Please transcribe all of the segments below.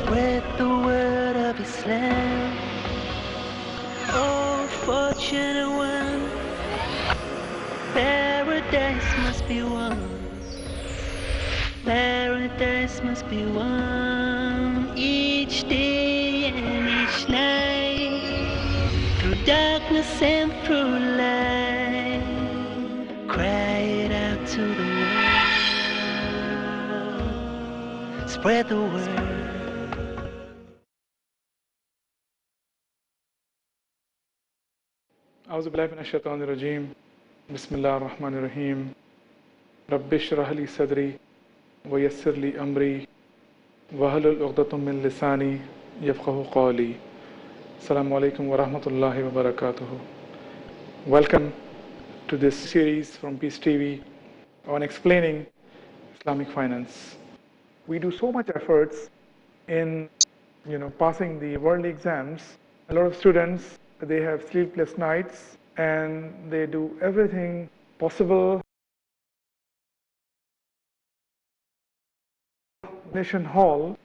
Spread the word of Islam. Oh, fortunate one, paradise must be won. Paradise must be won each day and each night. Through darkness and through light, cry it out to the world. Spread the word. أعوذ بالله من الشيطان الرجيم بسم الله الرحمن الرحيم رب اشرح لي صدري ويسر لي أمري واحلل عقدة من لساني يفقهوا قولي السلام عليكم ورحمة الله وبركاته. Welcome to this series from Peace TV on explaining Islamic finance. We do so much efforts in passing the worldly exams. A lot of students, they have sleepless nights and they do everything possible. Examination hall,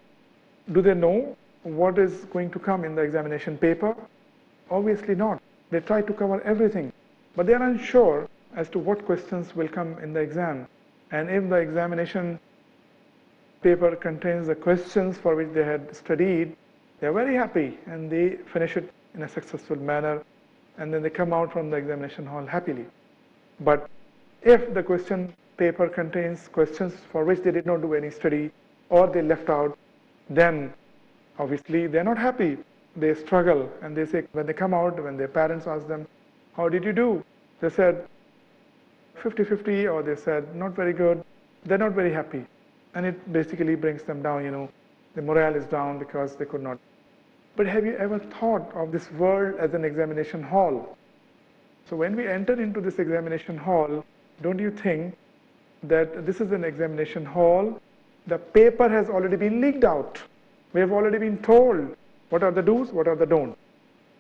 do they know what is going to come in the examination paper? Obviously not. They try to cover everything, but they are unsure as to what questions will come in the exam. And if the examination paper contains the questions for which they had studied, they are very happy and they finish it in a successful manner, and then they come out from the examination hall happily. But if the question paper contains questions for which they did not do any study or they left out, then obviously they are not happy. They struggle and they say, when they come out, when their parents ask them, how did you do? They said 50-50, or they said not very good. They're not very happy, and it basically brings them down. The morale is down because they could not. But have you ever thought of this world as an examination hall? So when we enter into this examination hall, don't you think that this is an examination hall? The paper has already been leaked out. We have already been told what are the do's, what are the don'ts.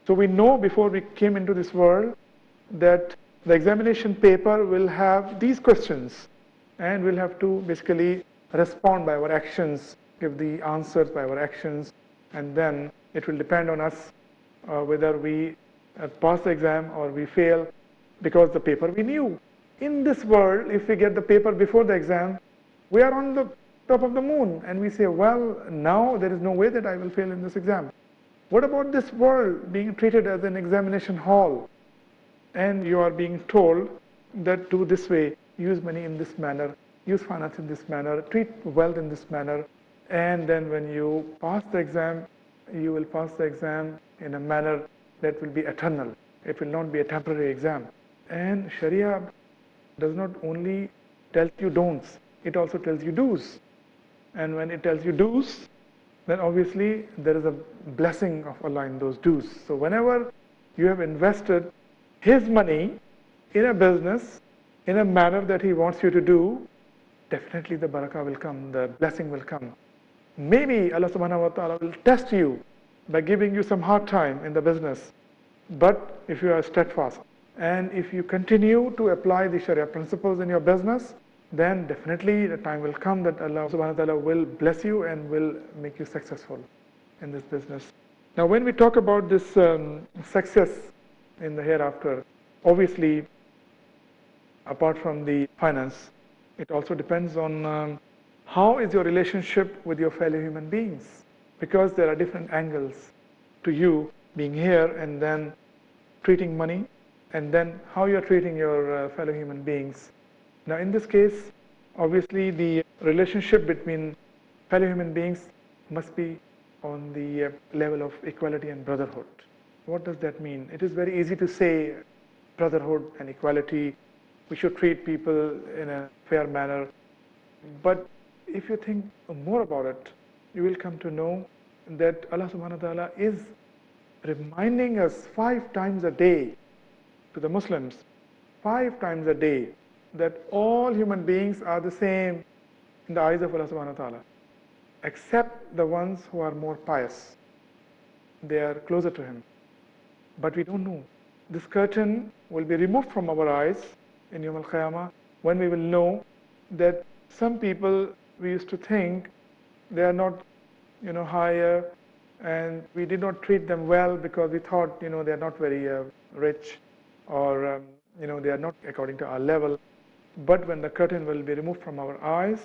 So we know before we came into this world that the examination paper will have these questions, and we'll have to basically respond by our actions, give the answers by our actions, and then it will depend on us whether we pass the exam or we fail, because the paper we knew. In this world, if we get the paper before the exam, we are on the top of the moon and we say, well, now there is no way that I will fail in this exam. What about this world being treated as an examination hall, and you are being told that do this way, use money in this manner, use finance in this manner, treat wealth in this manner, and then when you pass the exam, you will pass the exam in a manner that will be eternal. It will not be a temporary exam. And Sharia does not only tell you don'ts, it also tells you do's. And when it tells you do's, then obviously there is a blessing of Allah in those do's. So whenever you have invested His money in a business, in a manner that He wants you to do, definitely the barakah will come, the blessing will come. Maybe Allah subhanahu wa ta'ala will test you by giving you some hard time in the business. But if you are steadfast and if you continue to apply the Sharia principles in your business, then definitely the time will come that Allah subhanahu wa ta'ala will bless you and will make you successful in this business. Now when we talk about this success in the hereafter, obviously apart from the finance, it also depends on how is your relationship with your fellow human beings, because there are different angles to you being here and then treating money, and then how you are treating your fellow human beings. Now in this case, obviously the relationship between fellow human beings must be on the level of equality and brotherhood. What does that mean? It is very easy to say brotherhood and equality, we should treat people in a fair manner, but if you think more about it, you will come to know that Allah subhanahu wa ta'ala is reminding us 5 times a day, to the Muslims, 5 times a day, that all human beings are the same in the eyes of Allah subhanahu wa ta'ala, except the ones who are more pious. They are closer to Him. But we don't know. This curtain will be removed from our eyes in Yawm al-Qiyamah, when we will know that some people we used to think they are not higher, and we did not treat them well because we thought, they are not very rich, or they are not according to our level. But when the curtain will be removed from our eyes,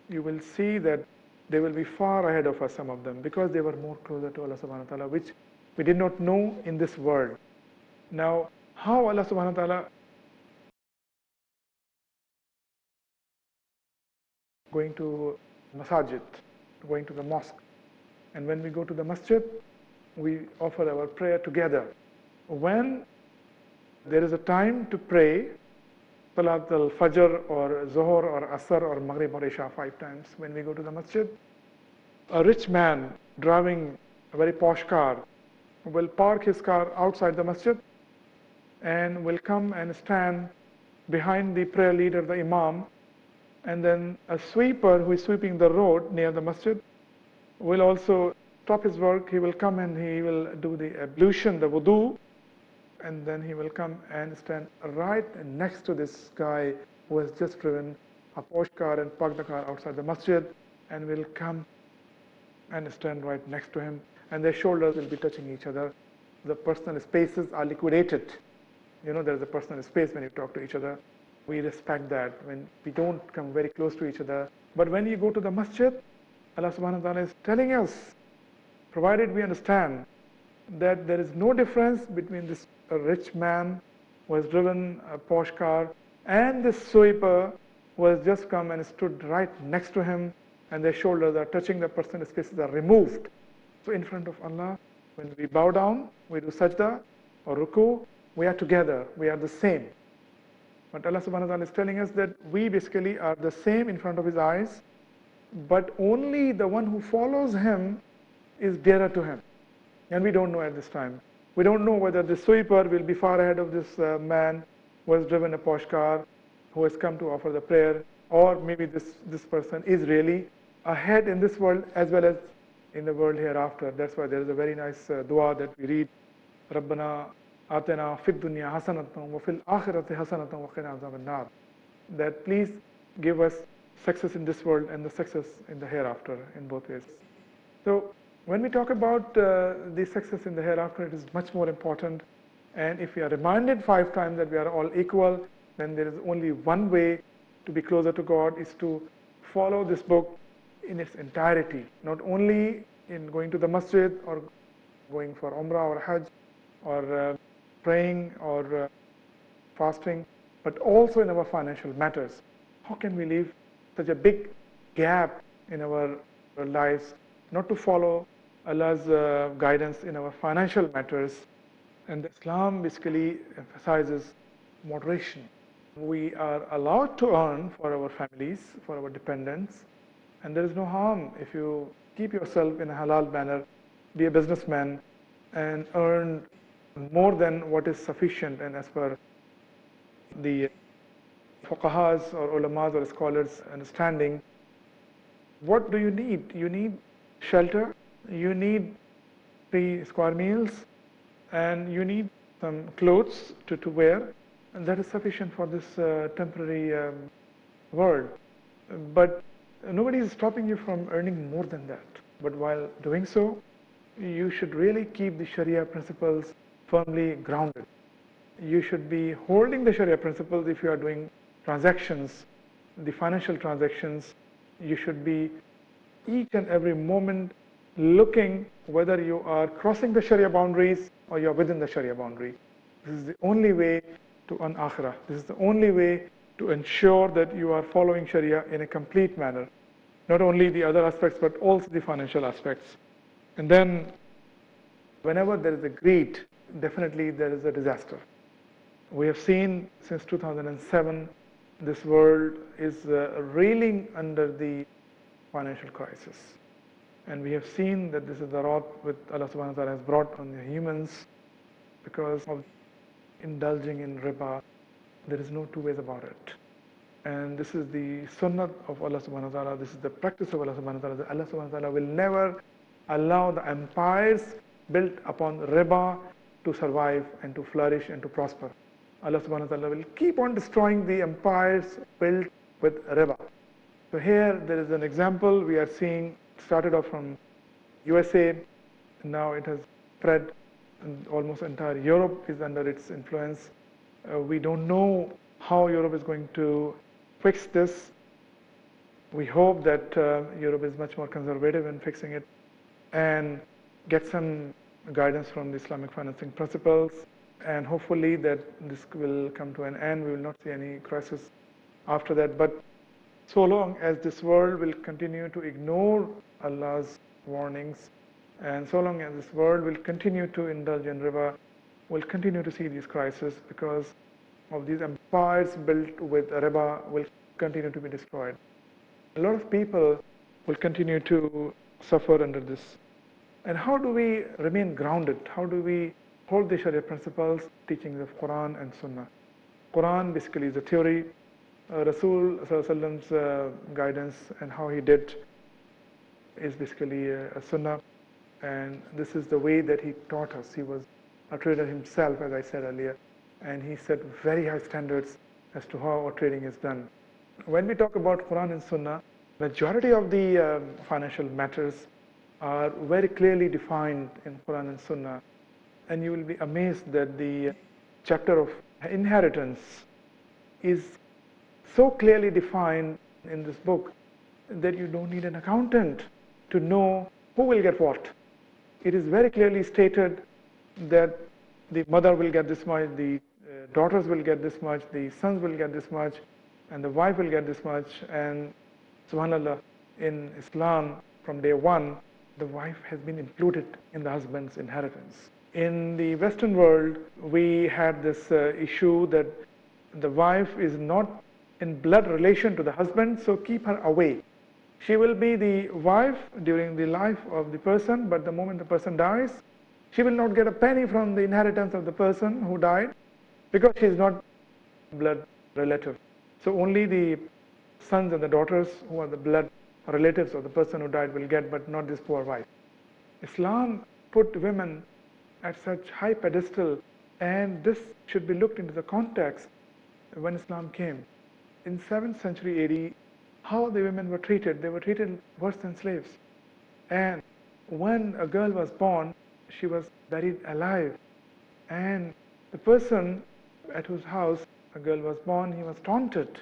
you will see that they will be far ahead of us, some of them, because they were more closer to Allah subhanahu wa ta'ala, which we did not know in this world. Now, how Allah subhanahu wa ta'ala going to masajid, going to the mosque. And when we go to the masjid, we offer our prayer together. When there is a time to pray, Salat al-Fajr or Zuhr or Asr or Maghrib or Isha 5 times, when we go to the masjid, a rich man driving a very posh car will park his car outside the masjid and will come and stand behind the prayer leader, the imam, and then a sweeper who is sweeping the road near the masjid will also stop his work. He will come and he will do the ablution, the wudu, and then he will come and stand right next to this guy who has just driven a posh car and parked the car outside the masjid, and will come and stand right next to him, and their shoulders will be touching each other. The personal spaces are liquidated. There is a personal space when you talk to each other. We respect that when we don't come very close to each other. But when you go to the masjid, Allah subhanahu wa ta'ala is telling us, provided we understand that there is no difference between this rich man who has driven a posh car and this sweeper who has just come and stood right next to him, and their shoulders are touching, the personal spaces are removed. So in front of Allah, when we bow down, we do sajda or ruku, we are together, we are the same. But Allah subhanahu wa ta'ala is telling us that we basically are the same in front of His eyes, but only the one who follows Him is dearer to Him. And we don't know at this time. We don't know whether the sweeper will be far ahead of this man who has driven a posh car, who has come to offer the prayer, or maybe this person is really ahead in this world as well as in the world hereafter. That's why there is a very nice dua that we read, Rabbana Atena fid dunya hasanatan wa fil akhirati hasanatan wa qina azaban nar. That please give us success in this world and the success in the hereafter, in both ways. So when we talk about the success in the hereafter, it is much more important. And if we are reminded 5 times that we are all equal, then there is only one way to be closer to God, is to follow this book in its entirety, not only in going to the masjid or going for umrah or hajj or praying or fasting, but also in our financial matters. How can we leave such a big gap in our lives not to follow Allah's guidance in our financial matters? And Islam basically emphasizes moderation. We are allowed to earn for our families, for our dependents, and there is no harm if you keep yourself in a halal manner, be a businessman, and earn more than what is sufficient. And as per the fuqahas or ulamas or scholars' understanding, what do you need? You need shelter, you need 3 square meals, and you need some clothes to wear, and that is sufficient for this temporary world. But nobody is stopping you from earning more than that. But while doing so, you should really keep the Sharia principles firmly grounded. You should be holding the Sharia principles if you are doing transactions, the financial transactions. You should be each and every moment looking whether you are crossing the Sharia boundaries or you are within the Sharia boundary. This is the only way to earn akhirah. This is the only way to ensure that you are following Sharia in a complete manner. Not only the other aspects, but also the financial aspects. And then, whenever there is a greed, definitely there is a disaster. We have seen since 2007, this world is reeling under the financial crisis. And we have seen that this is the wrath which Allah subhanahu wa ta'ala has brought on the humans because of indulging in riba. There is no 2 ways about it. And this is the sunnah of Allah subhanahu wa ta'ala. This is the practice of Allah subhanahu wa ta'ala. Allah subhanahu wa ta'ala will never allow the empires built upon riba to survive and to flourish and to prosper. Allah subhanahu wa ta'ala will keep on destroying the empires built with riba. So here there is an example we are seeing, started off from USA. Now it has spread, and almost entire Europe is under its influence. We don't know how Europe is going to fix this. We hope that Europe is much more conservative in fixing it and get some guidance from the Islamic financing principles, and hopefully that this will come to an end. We will not see any crisis after that. But so long as this world will continue to ignore Allah's warnings, and so long as this world will continue to indulge in riba, we'll continue to see these crises, because of these empires built with riba will continue to be destroyed. A lot of people will continue to suffer under this. And how do we remain grounded? How do we hold the Sharia principles, teachings of Quran and Sunnah? Quran basically is a theory. Rasul Sallallahu guidance and how he did is basically a Sunnah. And this is the way that he taught us. He was a trader himself, as I said earlier, and he set very high standards as to how our trading is done. When we talk about Quran and Sunnah, majority of the financial matters are very clearly defined in Quran and Sunnah, and you will be amazed that the chapter of inheritance is so clearly defined in this book that you don't need an accountant to know who will get what. It is very clearly stated that the mother will get this much, the daughters will get this much, the sons will get this much, and the wife will get this much. And subhanAllah, in Islam, from day one, the wife has been included in the husband's inheritance. In the Western world, we had this issue that the wife is not in blood relation to the husband, so keep her away. She will be the wife during the life of the person, but the moment the person dies, she will not get a penny from the inheritance of the person who died, because she is not blood relative. So only the sons and the daughters who are the blood relatives of the person who died will get, but not this poor wife. Islam put women at such high pedestal, and this should be looked into the context when Islam came. In 7th century AD, how the women were treated? They were treated worse than slaves. And when a girl was born, she was buried alive. And the person at whose house a girl was born, he was taunted.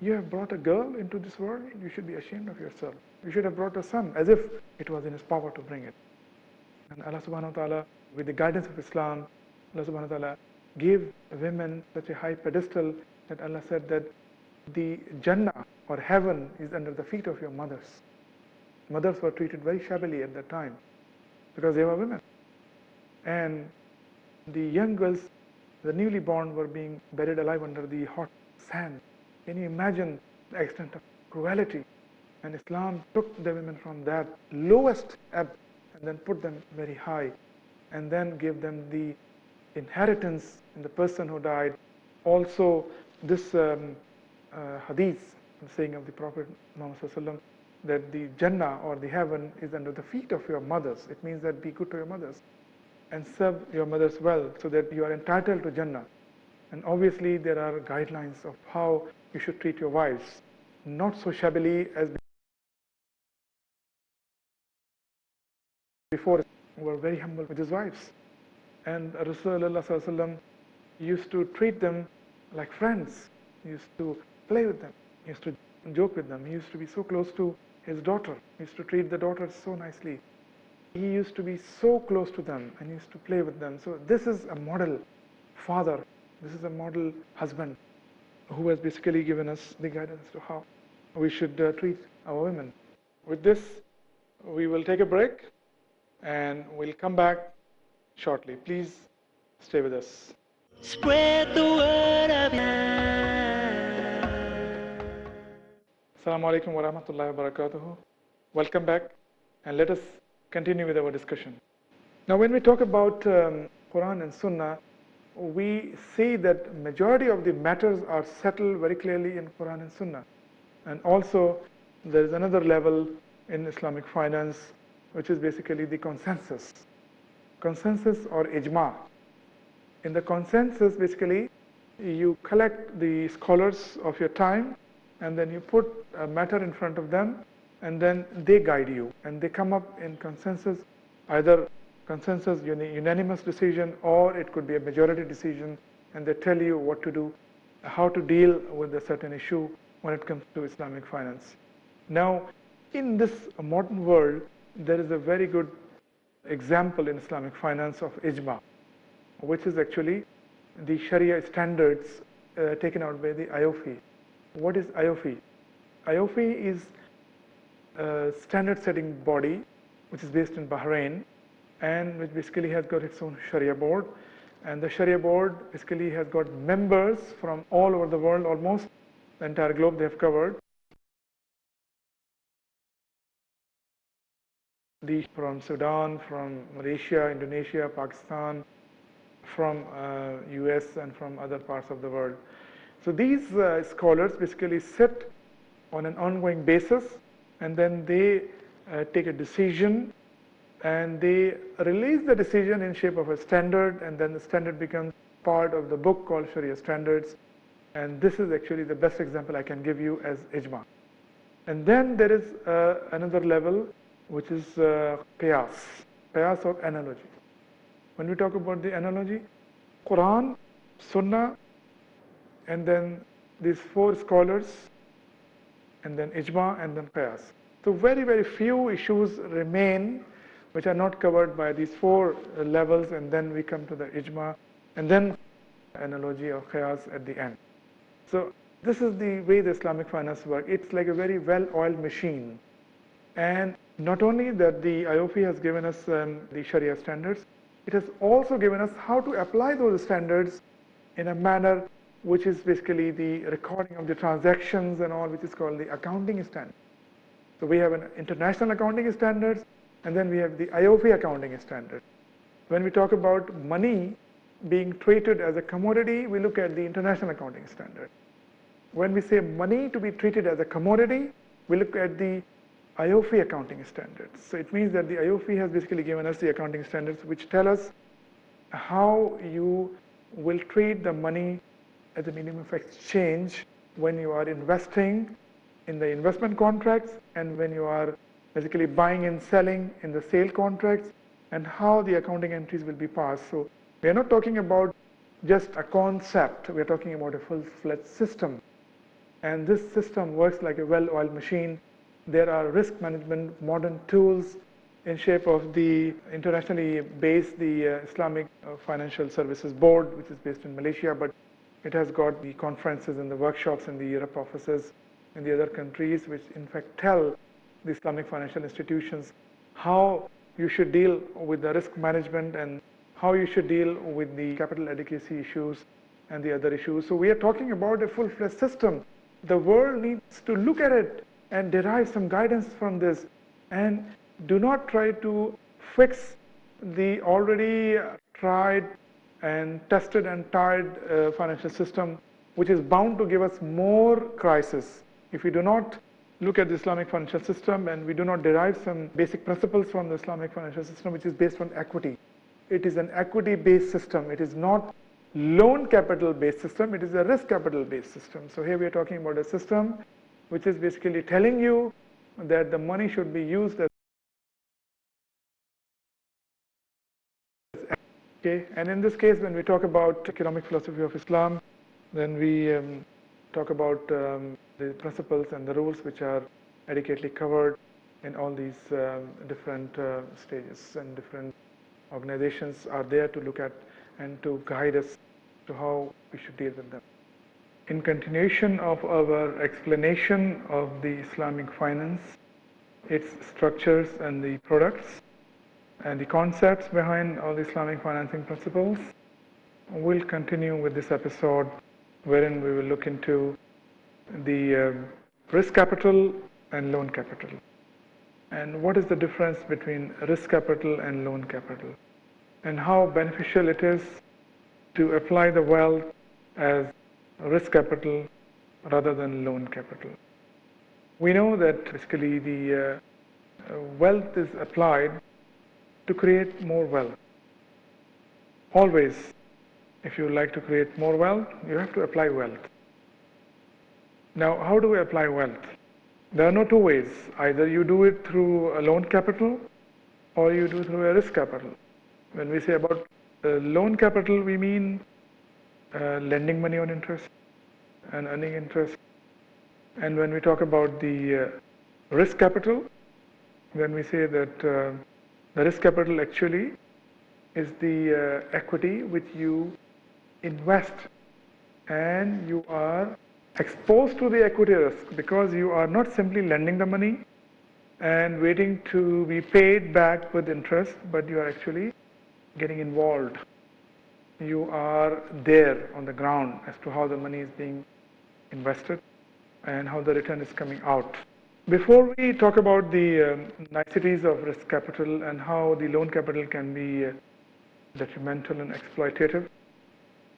You have brought a girl into this world, you should be ashamed of yourself. You should have brought a son, as if it was in his power to bring it. And Allah subhanahu wa ta'ala, with the guidance of Islam, Allah subhanahu wa ta'ala gave women such a high pedestal that Allah said that the Jannah or heaven is under the feet of your mothers. Mothers were treated very shabbily at that time because they were women. And the young girls, the newly born, were being buried alive under the hot sand. Can you imagine the extent of cruelty? And Islam took the women from that lowest ebb and then put them very high, and then gave them the inheritance in the person who died. Also, this hadith, the saying of the Prophet Muhammad, that the Jannah or the heaven is under the feet of your mothers. It means that be good to your mothers and serve your mothers well, so that you are entitled to Jannah. And obviously there are guidelines of how you should treat your wives, not so shabbily as before. Were very humble with his wives, and Rasulullah used to treat them like friends. He used to play with them, he used to joke with them. He used to be so close to his daughter. He used to treat the daughters so nicely. He used to be so close to them and he used to play with them. So this is a model father, this is a model husband who has basically given us the guidance to how we should treat our women. With this, we will take a break and we'll come back shortly. Please stay with us. Spread the word of Assalamu alaikum wa rahmatullahi wa barakatuhu. Welcome back, and let us continue with our discussion. Now, when we talk about Quran and Sunnah, we see that majority of the matters are settled very clearly in Quran and Sunnah. And also, there is another level in Islamic finance, which is basically the consensus or ijma. In the consensus, basically, you collect the scholars of your time, and then you put a matter in front of them, and then they guide you, and they come up in consensus, either consensus unanimous decision, or it could be a majority decision, and they tell you what to do, how to deal with a certain issue when it comes to Islamic finance. Now, in this modern world, there is a very good example in Islamic finance of ijma, which is actually the Sharia standards taken out by the IOFI. What is IOFI? IOFI is a standard setting body which is based in Bahrain, and which basically has got its own Sharia board. And the Sharia board basically has got members from all over the world, almost the entire globe they have covered. From Sudan, from Malaysia, Indonesia, Pakistan, from US, and from other parts of the world. So these scholars basically sit on an ongoing basis, and then they take a decision, and they release the decision in shape of a standard, and then the standard becomes part of the book called Sharia Standards. And this is actually the best example I can give you as ijma. And then there is another level, which is qiyas or analogy. When we talk about the analogy, Quran, Sunnah, and then these four scholars, and then ijma, and then qiyas. So very, very few issues remain which are not covered by these four levels, and then we come to the ijma, and then analogy or qiyas at the end. So this is the way the Islamic finance works. It's like a very well-oiled machine. And not only that the IOFI has given us the Sharia standards, it has also given us how to apply those standards in a manner which is basically the recording of the transactions and all, which is called the accounting standard. So we have an international accounting standards, and then we have the IOFI accounting standard. When we talk about money being treated as a commodity, we look at the international accounting standard. When we say money to be treated as a commodity, we look at the IOFI accounting standards. So it means that the IOFI has basically given us the accounting standards which tell us how you will treat the money as a medium of exchange when you are investing in the investment contracts, and when you are basically buying and selling in the sale contracts, and how the accounting entries will be passed. So we are not talking about just a concept, we are talking about a full-fledged system. And this system works like a well-oiled machine. There are risk management modern tools in shape of the internationally based, the Islamic Financial Services Board, which is based in Malaysia, but it has got the conferences and the workshops in the Europe offices in the other countries, which in fact tell the Islamic financial institutions how you should deal with the risk management and how you should deal with the capital adequacy issues and the other issues. So we are talking about a full-fledged system. The world needs to look at it and derive some guidance from this, and do not try to fix the already tried and tested and tried financial system, which is bound to give us more crisis if we do not look at the Islamic financial system and we do not derive some basic principles from the Islamic financial system, which is based on equity. It is an equity-based system. It is not loan capital-based system. It is a risk capital-based system. So here we are talking about a system which is basically telling you that the money should be used as okay. And in this case, when we talk about economic philosophy of Islam, then we talk about the principles and the rules which are adequately covered in all these different stages, and different organizations are there to look at and to guide us to how we should deal with them. In continuation of our explanation of the Islamic finance, its structures and the products and the concepts behind all the Islamic financing principles, we'll continue with this episode wherein we will look into the risk capital and loan capital, and what is the difference between risk capital and loan capital, and how beneficial it is to apply the wealth as risk capital rather than loan capital. We know that basically the wealth is applied to create more wealth. Always, if you like to create more wealth, you have to apply wealth. Now, how do we apply wealth? There are no two ways. Either you do it through a loan capital or you do through a risk capital. When we say about loan capital, we mean lending money on interest and earning interest. And when we talk about the risk capital, then we say that the risk capital actually is the equity which you invest, and you are exposed to the equity risk because you are not simply lending the money and waiting to be paid back with interest, but you are actually getting involved. You are there on the ground as to how the money is being invested and how the return is coming out. Before we talk about the niceties of risk capital and how the loan capital can be detrimental and exploitative,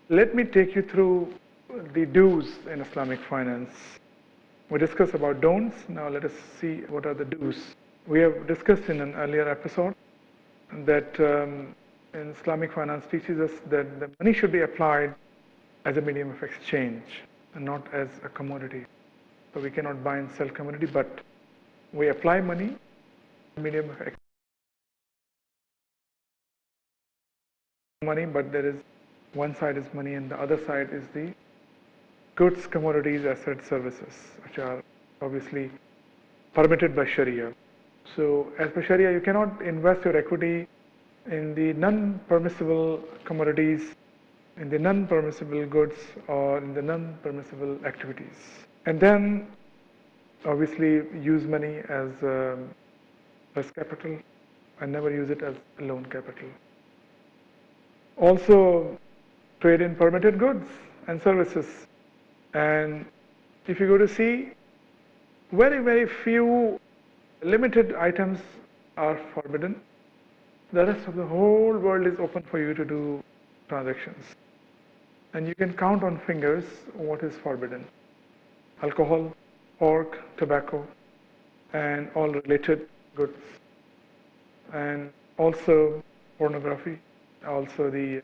let me take you through the do's in Islamic finance. We discussed about don'ts. Now let us see what are the do's. We have discussed in an earlier episode that in Islamic finance teaches us that the money should be applied as a medium of exchange and not as a commodity. So we cannot buy and sell commodity, but we apply money as a medium of exchange. Money, but there is one side is money and the other side is the goods, commodities, assets, services, which are obviously permitted by Sharia. So as per Sharia, you cannot invest your equity in the non-permissible commodities, in the non-permissible goods, or in the non-permissible activities. And then obviously use money as risk capital and never use it as loan capital. Also trade in permitted goods and services. And if you go to see, very few limited items are forbidden. The rest of the whole world is open for you to do transactions. And you can count on fingers what is forbidden. Alcohol, pork, tobacco, and all related goods. And also pornography, also the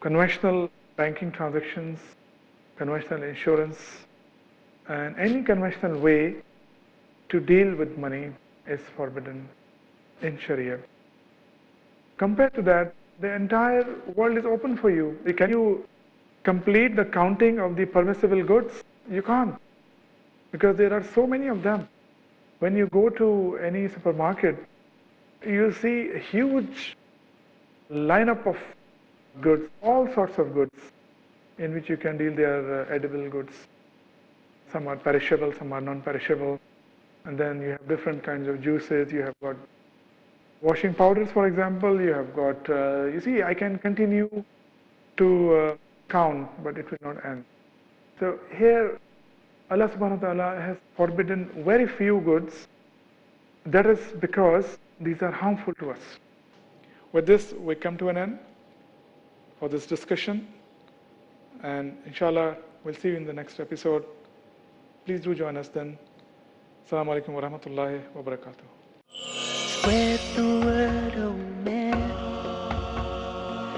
conventional banking transactions, conventional insurance, and any conventional way to deal with money is forbidden in Sharia. Compared to that, the entire world is open for you. Can you complete the counting of the permissible goods? You can't, because there are so many of them. When you go to any supermarket, you see a huge lineup of goods, all sorts of goods in which you can deal. They are edible goods. Some are perishable, some are non-perishable. And then you have different kinds of juices. You have got washing powders, for example. You have got, you see, I can continue to count, but it will not end. So here, Allah subhanahu wa ta'ala has forbidden very few goods. That is because these are harmful to us. With this, we come to an end for this discussion. And inshallah, we'll see you in the next episode. Please do join us then. Assalamu alaikum wa rahmatullahi wa barakatuh. Spread the word, oh man.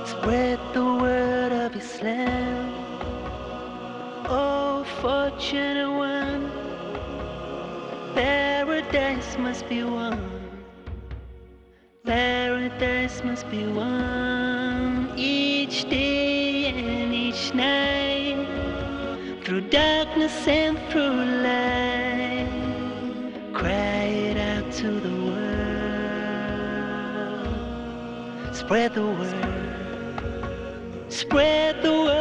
Spread the word of Islam. Oh, fortunate one. Paradise must be won. Paradise must be won. Each day and each night. Through darkness and through light. Cry it out to the world. Spread the word. Spread the word.